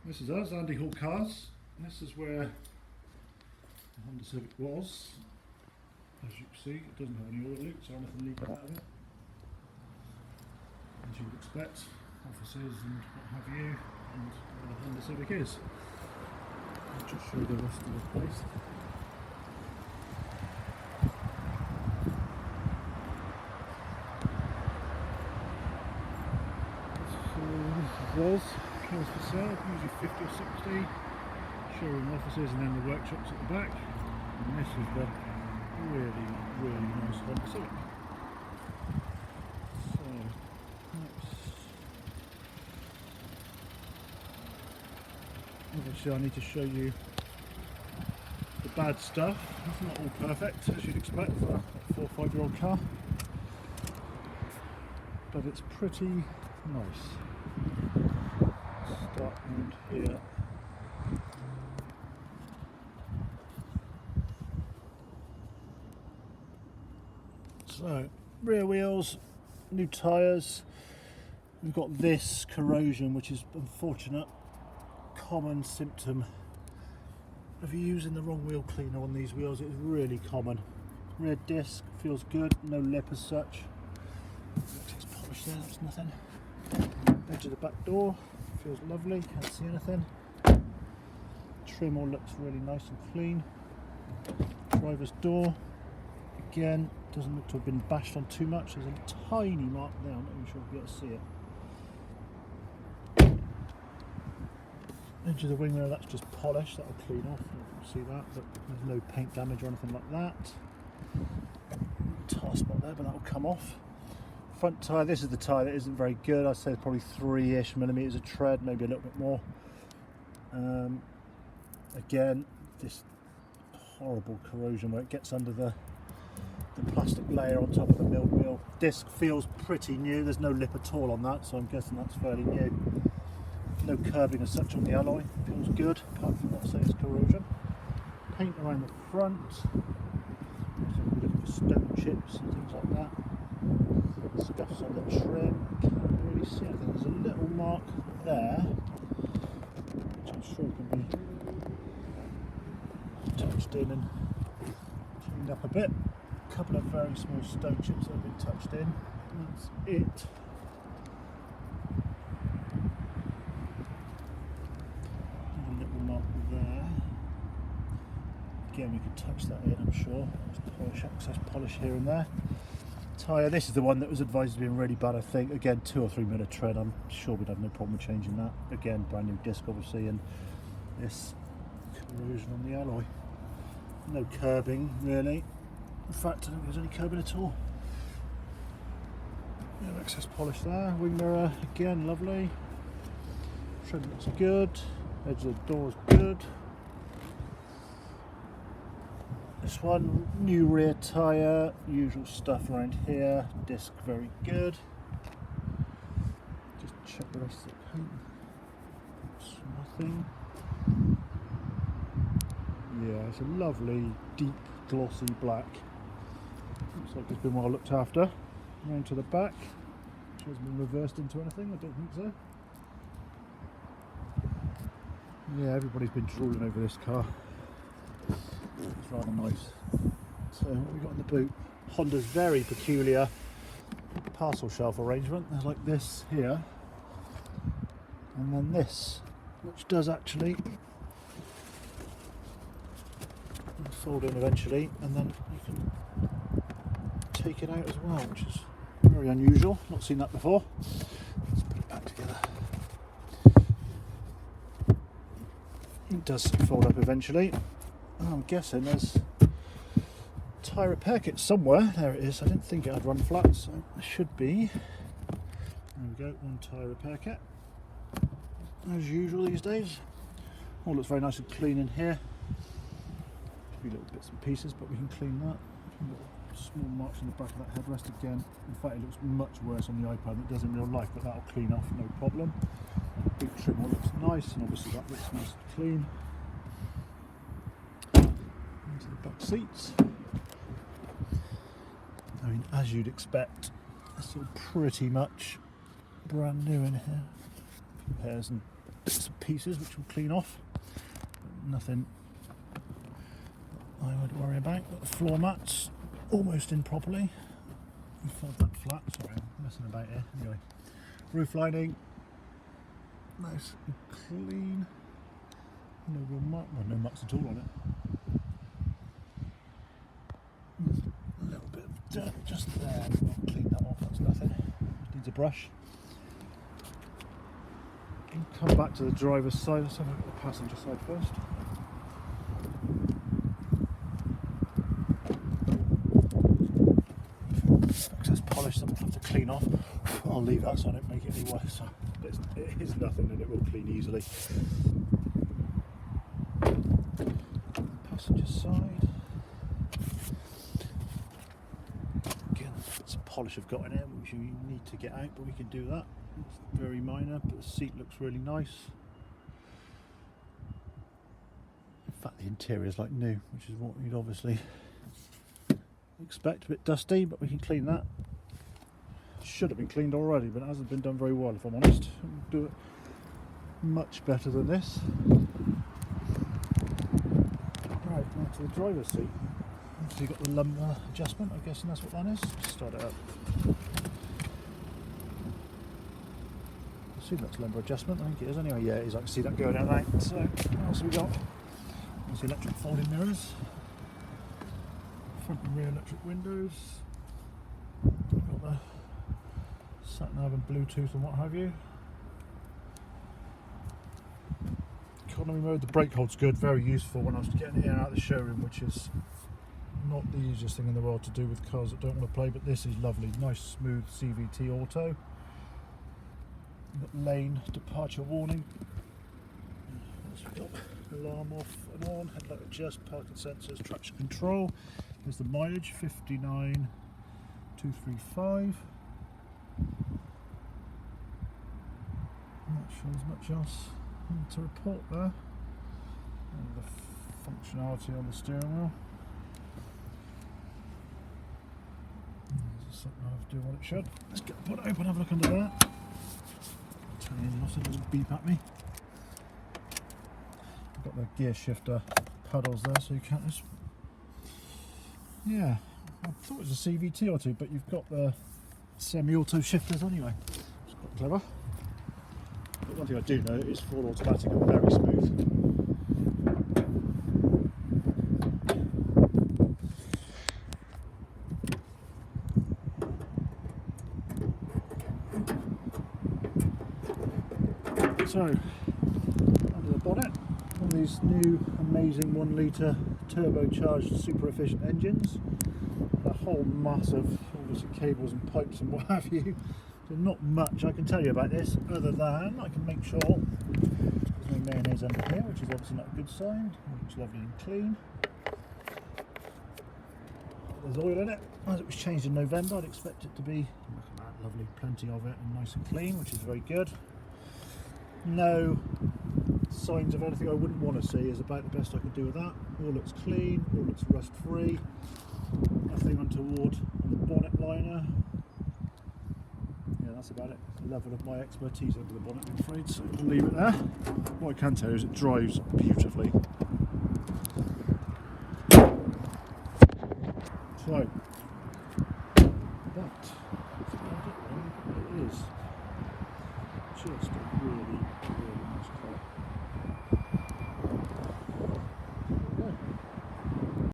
This is us, Andy Hall Cars. This is where the Honda Civic was. As you can see, it doesn't have any oil leaks or anything leaking out of it. As you would expect, offices and what have you, and where the Honda Civic is. I'll just show you the rest of the place. So this is us. Cars for sale, usually 50 or 60, showroom offices and then the workshops at the back, and this is the really nice Honda Civic. So obviously I need to show you the bad stuff. It's not all perfect as you'd expect for a 4 or 5 year old car, but it's pretty nice. Start around here. So, rear wheels, new tyres. We've got this corrosion, which is unfortunate, common symptom of using the wrong wheel cleaner on these wheels. It's really common. Rear disc feels good, no lip as such. It's polished there, that's nothing. Edge of the back door feels lovely, can't see anything. Trim all looks really nice and clean. Driver's door, again, doesn't look to have been bashed on too much. There's a tiny mark there, I'm not even sure if you'll be able to see it. Edge of the wing mirror, that's just polished, that'll clean off, you can see that, but there's no paint damage or anything like that. Tar spot there, but that'll come off. Front tyre, this is the tyre that isn't very good. I'd say it's probably 3-ish millimetres of tread, maybe a little bit more. Again, this horrible corrosion where it gets under the plastic layer on top of the milled wheel. Disc feels pretty new, there's no lip at all on that, so I'm guessing that's fairly new. No curving as such on the alloy, feels good, apart from what I say is corrosion. Paint around the front, so we're looking for stone chips and things like that. Scuffs on the trim, can't really see anything. There's a little mark there, which I'm sure can be touched in and cleaned up a bit. A couple of very small stone chips that have been touched in. That's it. And a little mark there. Again, we could touch that in, I'm sure. There's polish, excess polish here and there. Tyre, this is the one that was advised to be really bad, I think. Again, 2 or 3 mm tread, I'm sure we'd have no problem with changing that. Again, brand new disc obviously, and this corrosion on the alloy. No curbing really. In fact, I don't think there's any curbing at all. Yeah, excess polish there. Wing mirror, again, lovely. Trim looks good. Edge of the door is good. This one, new rear tyre, usual stuff around here, disc very good. Just check the rest of the paint. It's nothing. Yeah, it's a lovely, deep, glossy black. Looks like it's been well looked after. Round to the back, which hasn't been reversed into anything, I don't think so. Yeah, everybody's been drooling over this car. It's rather nice. So what have we got in the boot? Honda's very peculiar parcel shelf arrangement. There's like this here, and then this, which does actually fold in eventually, and then you can take it out as well, which is very unusual. Not seen that before. Let's put it back together. It does fold up eventually. I'm guessing there's a tyre repair kit somewhere. There it is. I didn't think it had run flat, so it should be. There we go, one tyre repair kit. As usual these days. All looks very nice and clean in here. A few little bits and pieces, but we can clean that. Small marks on the back of that headrest again. In fact, it looks much worse on the iPad than it does in real life, but that'll clean off, no problem. Boot trim all looks nice, and obviously that looks nice and clean. Into the back seats. I mean, as you'd expect, it's all pretty much brand new in here. Pairs and bits and pieces which will clean off. Nothing I would worry about. Got the floor mats almost in properly. We fold that flat. Sorry, I'm messing about here. Anyway, roof lining nice and clean. No real muck, well, no mucks at all on it. There's a little bit of dirt just there. We'll clean that off. That's nothing. Just needs a brush. We'll come back to the driver's side. Let's have a look at the passenger side first. Excess polish that we'll have to clean off. I'll leave that so I don't make it any worse. It is nothing and it will clean easily. Passenger side. Again, bits of polish I've got in here which you need to get out, but we can do that. It's very minor, but the seat looks really nice. In fact, the interior is like new, which is what you'd obviously expect. A bit dusty, but we can clean that. Should have been cleaned already, but it hasn't been done very well, if I'm honest. We'll do it much better than this. Right, now to the driver's seat. So you've got the lumbar adjustment, I'm guessing that's what that is. Just start it up. I assume that's lumbar adjustment, I think it is anyway. Yeah, it is. I can see that going out right. So, what else have we got? There's the electric folding mirrors. Front and rear electric windows. Got the sat nav and Bluetooth and what have you. Economy mode, the brake hold's good, very useful when I was getting in and out of the showroom, which is not the easiest thing in the world to do with cars that don't want to play, but this is lovely. Nice smooth CVT auto. Got lane departure warning. Got alarm off and on, headlight adjust, parking sensors, traction control. There's the mileage, 59,235. Not sure there's much else to report there. And the functionality on the steering wheel. There's something I'll do what it should. Let's get the bonnet open, have a look under there. Turn the engine off so it doesn't beep at me. I've got the gear shifter pedals there so you can't just... Yeah, I thought it was a CVT or two, but you've got the semi-auto shifters anyway. It's quite clever. But one thing I do know is full automatic are very smooth. So, under the bonnet, one of these new amazing 1 litre turbocharged super efficient engines. A whole mass of obviously cables and pipes and what have you. So not much I can tell you about this other than I can make sure there's no mayonnaise under here, which is obviously not a good sign. It looks lovely and clean. There's oil in it. As it was changed in November, I'd expect it to be, look at that, lovely, plenty of it and nice and clean, which is very good. No signs of anything I wouldn't want to see is about the best I can do with that. All looks clean, all looks rust free. Nothing untoward on the bonnet liner. Yeah, that's about it. The level of my expertise under the bonnet, I'm afraid, so we'll leave it there. What I can tell you is it drives beautifully. So,